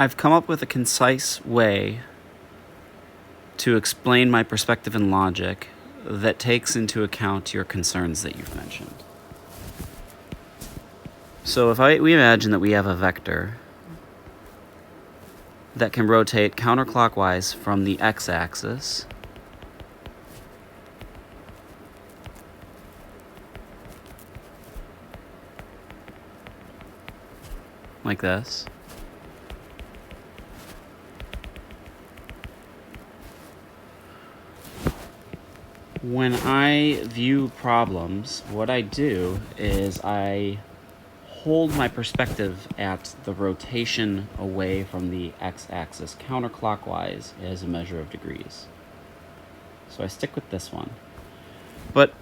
I've come up with a concise way to explain my perspective and logic that takes into account your concerns that you've mentioned. So if we imagine that we have a vector that can rotate counterclockwise from the x-axis, like this. When I view problems, what I do is I hold my perspective at the rotation away from the x-axis counterclockwise as a measure of degrees. So I stick with this one. But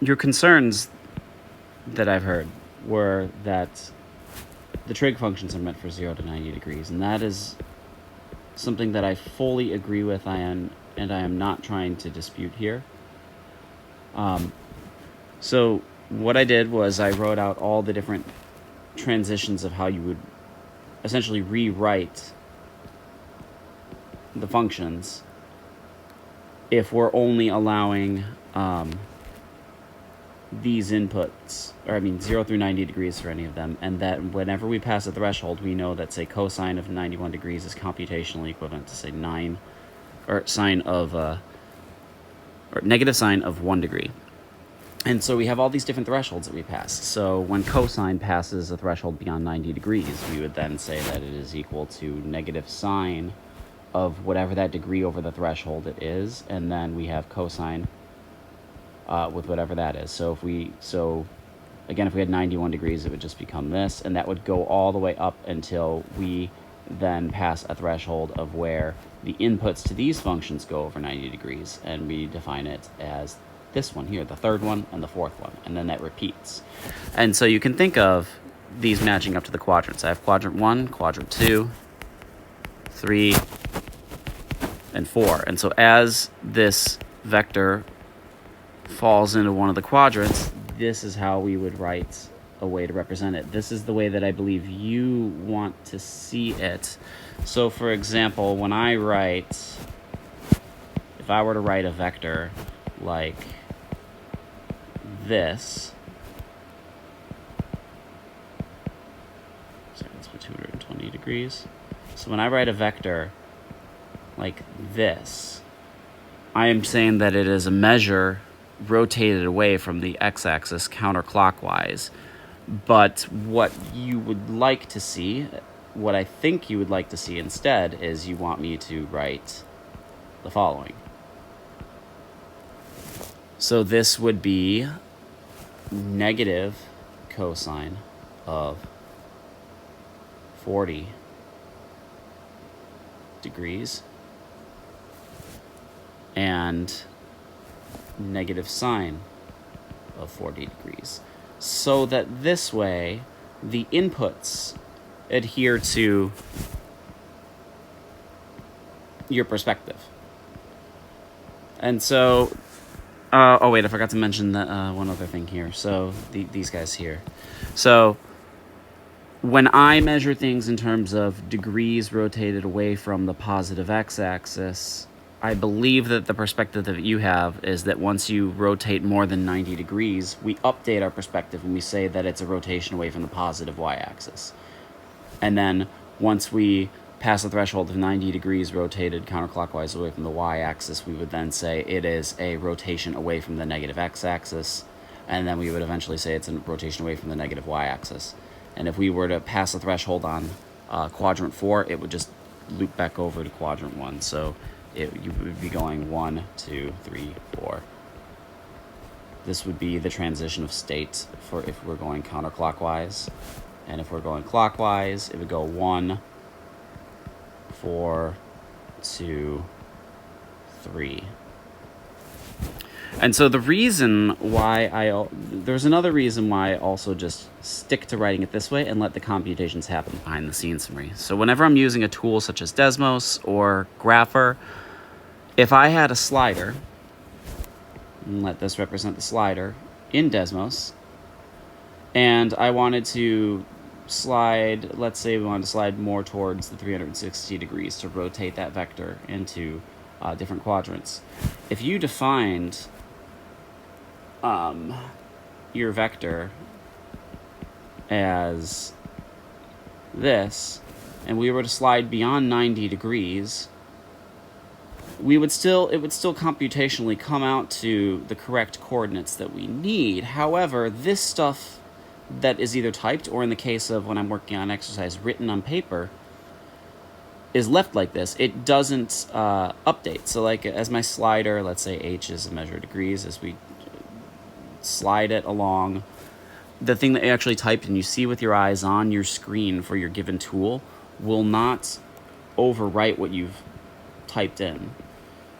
your concerns that I've heard were that the trig functions are meant for 0 to 90 degrees, and that is something that I fully agree with, and I am not trying to dispute here. So what I did was I wrote out all the different transitions of how you would essentially rewrite the functions if we're only allowing these inputs, or 0 through 90 degrees for any of them, and that whenever we pass a threshold, we know that, say, cosine of 91 degrees is computationally equivalent to, say, 9, or negative sine of 1 degree. And so we have all these different thresholds that we pass. So when cosine passes a threshold beyond 90 degrees, we would then say that it is equal to negative sine of whatever that degree over the threshold it is, and then we have cosine with whatever that is. So again, if we had 91 degrees, it would just become this, and that would go all the way up until we then pass a threshold of where the inputs to these functions go over 90 degrees, and we define it as this one here, the third one and the fourth one, and then that repeats. And so you can think of these matching up to the quadrants. I have quadrant 1, quadrant 2, 3, and 4. And so as this vector falls into one of the quadrants, this is how we would write a way to represent it. This is the way that I believe you want to see it. So for example, when I write, if I were to write a vector like this, so let's put 220 degrees. So when I write a vector like this, I am saying that it is a measure rotated away from the x-axis counterclockwise. But what you would like to see, what I think you would like to see instead, is you want me to write the following. So this would be negative cosine of 40 degrees and negative sine of 40 degrees. So that this way, the inputs adhere to your perspective. And so, oh wait, I forgot to mention that one other thing here. So these guys here. So when I measure things in terms of degrees rotated away from the positive x-axis, I believe that the perspective that you have is that once you rotate more than 90 degrees, we update our perspective and we say that it's a rotation away from the positive y-axis. And then once we pass the threshold of 90 degrees rotated counterclockwise away from the y-axis, we would then say it is a rotation away from the negative x-axis, and then we would eventually say it's a rotation away from the negative y-axis. And if we were to pass the threshold on quadrant 4, it would just loop back over to quadrant 1. So you would be going 1, 2, 3, 4. This would be the transition of state for if we're going counterclockwise. And if we're going clockwise, it would go 1, 4, 2, 3. And so the reason why there's another reason why I also just stick to writing it this way and let the computations happen behind the scenes for me. So whenever I'm using a tool such as Desmos or Grapher, if I had a slider, and let this represent the slider in Desmos, and I wanted to slide, let's say we want to slide more towards the 360 degrees to rotate that vector into different quadrants. If you defined your vector as this, and we were to slide beyond 90 degrees, it would still computationally come out to the correct coordinates that we need. However, this stuff that is either typed or, in the case of when I'm working on exercise, written on paper, is left like this. It doesn't update. So like as my slider, let's say h is a measure of degrees, as we slide it along, the thing that you actually typed and you see with your eyes on your screen for your given tool will not overwrite what you've typed in.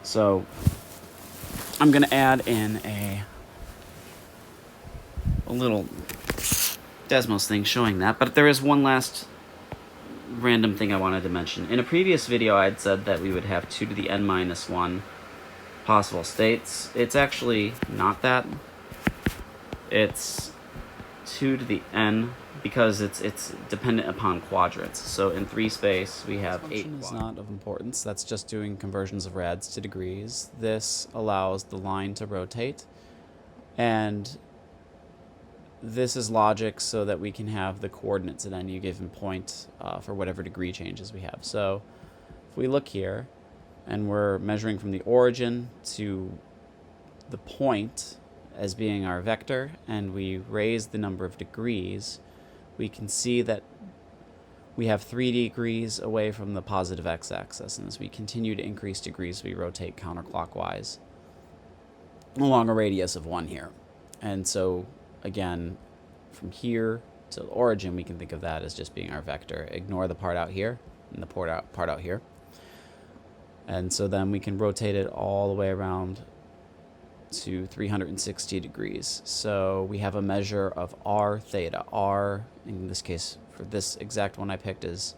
So I'm going to add in a little Desmos thing showing that, but there is one last random thing I wanted to mention. In a previous video, I had said that we would have 2 to the n minus 1 possible states. It's actually not that. It's 2 to the n because it's dependent upon quadrants. So in 3 space, we have 8 quadrants. Is not of importance. That's just doing conversions of rads to degrees. This allows the line to rotate, and this is logic so that we can have the coordinates at any given point for whatever degree changes we have. So if we look here, and we're measuring from the origin to the point as being our vector, and we raise the number of degrees, we can see that we have 3 degrees away from the positive x-axis. And as we continue to increase degrees, we rotate counterclockwise along a radius of 1 here. And so again, from here to the origin, we can think of that as just being our vector. Ignore the part out here and the part out here. And so then we can rotate it all the way around to 360 degrees. So we have a measure of r theta. R, in this case, for this exact one I picked, is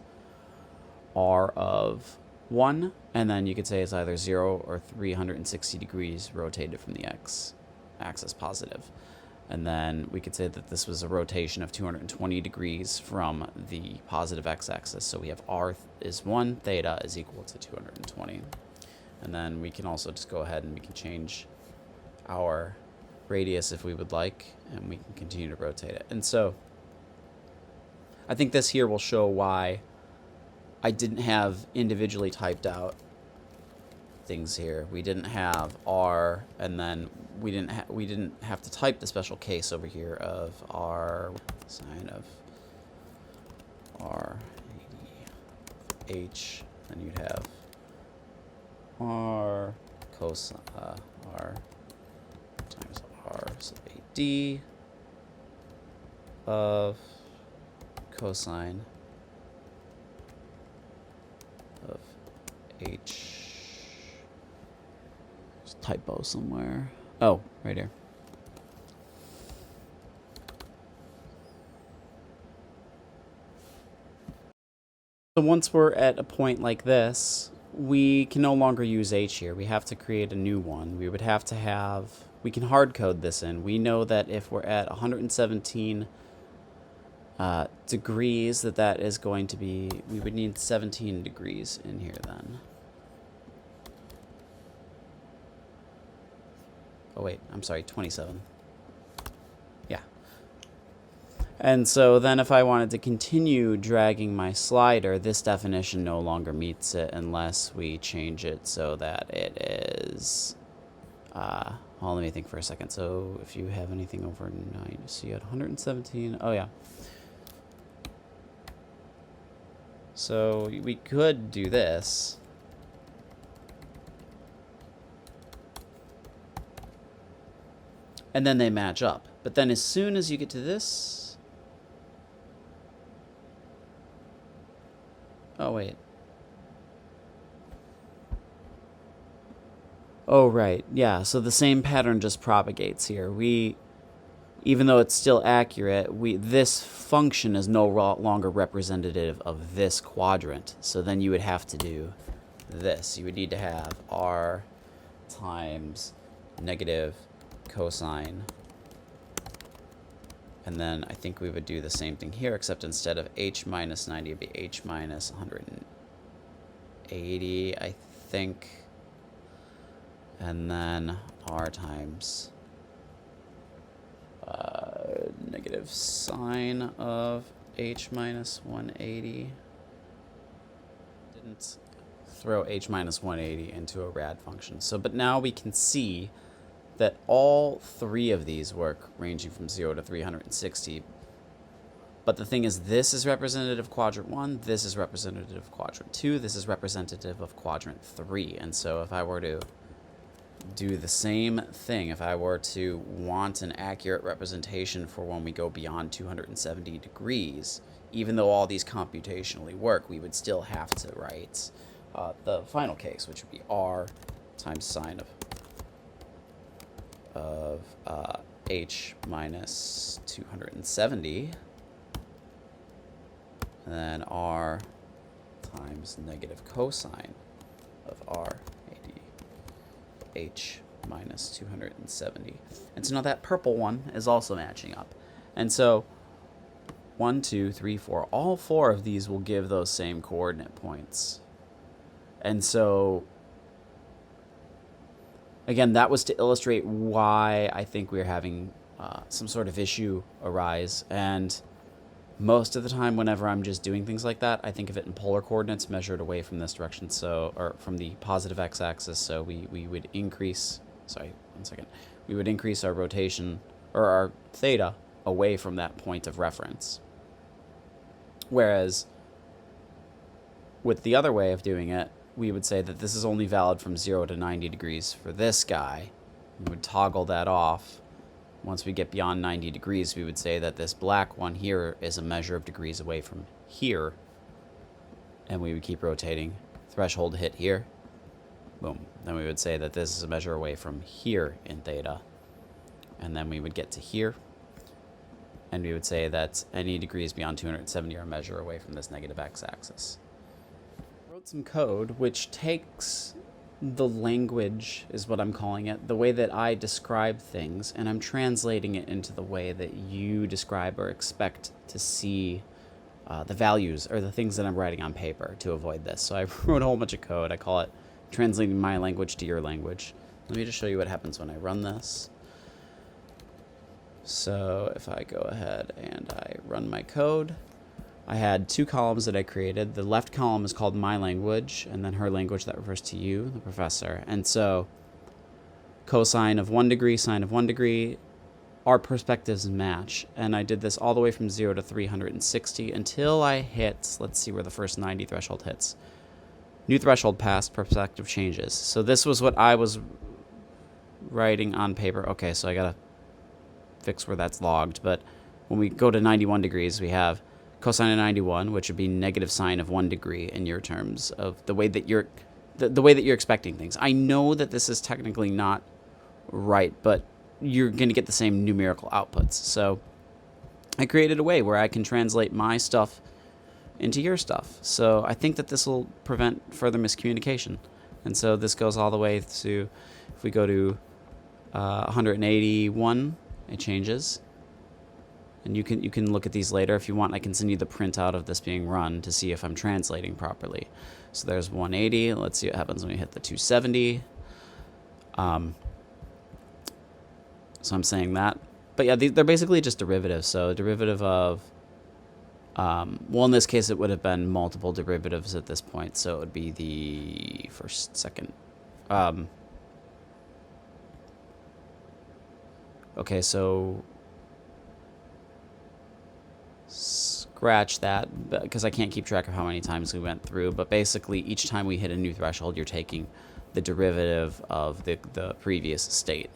r of 1. And then you could say it's either 0 or 360 degrees rotated from the x-axis positive. And then we could say that this was a rotation of 220 degrees from the positive x-axis. So we have r is 1, theta is equal to 220. And then we can also just go ahead and we can change our radius if we would like, and we can continue to rotate it. And so I think this here will show why I didn't have individually typed out things here. We didn't have r, and then we didn't have to type the special case over here of r sine of r h, then you'd have r cosine r times r sub d of cosine of h. There's a typo somewhere. Oh, right here. So once we're at a point like this, we can no longer use h here. We have to create a new one. We would have to have, we can hard code this in. We know that if we're at 117 degrees, that is going to be, we would need 17 degrees in here then. Oh wait, I'm sorry, 27. Yeah. And so then if I wanted to continue dragging my slider, this definition no longer meets it unless we change it so that it is, well, let me think for a second. So if you have anything over 9, so you had 117, oh yeah. So we could do this. And then they match up. But then as soon as you get to this... Oh, wait. Oh, right. Yeah, so the same pattern just propagates here. Even though it's still accurate, this function is no longer representative of this quadrant. So then you would have to do this. You would need to have r times negative cosine And then I think we would do the same thing here, except instead of h minus 90, it would be h minus 180, I think. And then r times negative sine of h minus 180. Didn't throw h minus 180 into a rad function. So, but now we can see that all three of these work, ranging from 0 to 360. But the thing is, this is representative of quadrant 1, this is representative of quadrant 2, this is representative of quadrant 3. And so if I were to do the same thing, if I were to want an accurate representation for when we go beyond 270 degrees, even though all these computationally work, we would still have to write the final case, which would be r times sine of h minus 270, and then r times negative cosine of r 80 h minus 270. And so now that purple one is also matching up. And so 1, 2, 3, 4, all four of these will give those same coordinate points. And so again, that was to illustrate why I think we're having some sort of issue arise. And most of the time, whenever I'm just doing things like that, I think of it in polar coordinates measured away from this direction, so, or from the positive x-axis. So we would increase, we would increase our rotation, or our theta, away from that point of reference. Whereas with the other way of doing it, we would say that this is only valid from 0 to 90 degrees for this guy. We would toggle that off. Once we get beyond 90 degrees, we would say that this black one here is a measure of degrees away from here. And we would keep rotating. Threshold hit here. Boom. Then we would say that this is a measure away from here in theta. And then we would get to here. And we would say that any degrees beyond 270 are a measure away from this negative x-axis. Wrote some code which takes the language, is what I'm calling it, the way that I describe things, and I'm translating it into the way that you describe or expect to see the values or the things that I'm writing on paper to avoid this. So I wrote a whole bunch of code. I call it translating my language to your language. Let me just show you what happens when I run this. So if I go ahead and I run my code, I had two columns that I created. The left column is called my language, and then her language that refers to you, the professor. And so cosine of 1 degree, sine of 1 degree, our perspectives match. And I did this all the way from 0 to 360 until I hit, let's see where the first 90 threshold hits. New threshold passed, perspective changes. So this was what I was writing on paper. Okay, so I gotta fix where that's logged. But when we go to 91 degrees, we have cosine of 91, which would be negative sine of 1 degree in your terms of the way that you're the way that you're expecting things. I know that this is technically not right, but you're going to get the same numerical outputs. So I created a way where I can translate my stuff into your stuff. So I think that this will prevent further miscommunication. And so this goes all the way to, if we go to 181, it changes. And you can look at these later if you want. I can send you the printout of this being run to see if I'm translating properly. So there's 180. Let's see what happens when we hit the 270. So I'm saying that. But yeah, they're basically just derivatives. So derivative of, well, in this case, it would have been multiple derivatives at this point. So it would be the first, second. Okay, so scratch that because I can't keep track of how many times we went through, but basically each time we hit a new threshold, you're taking the derivative of the previous state.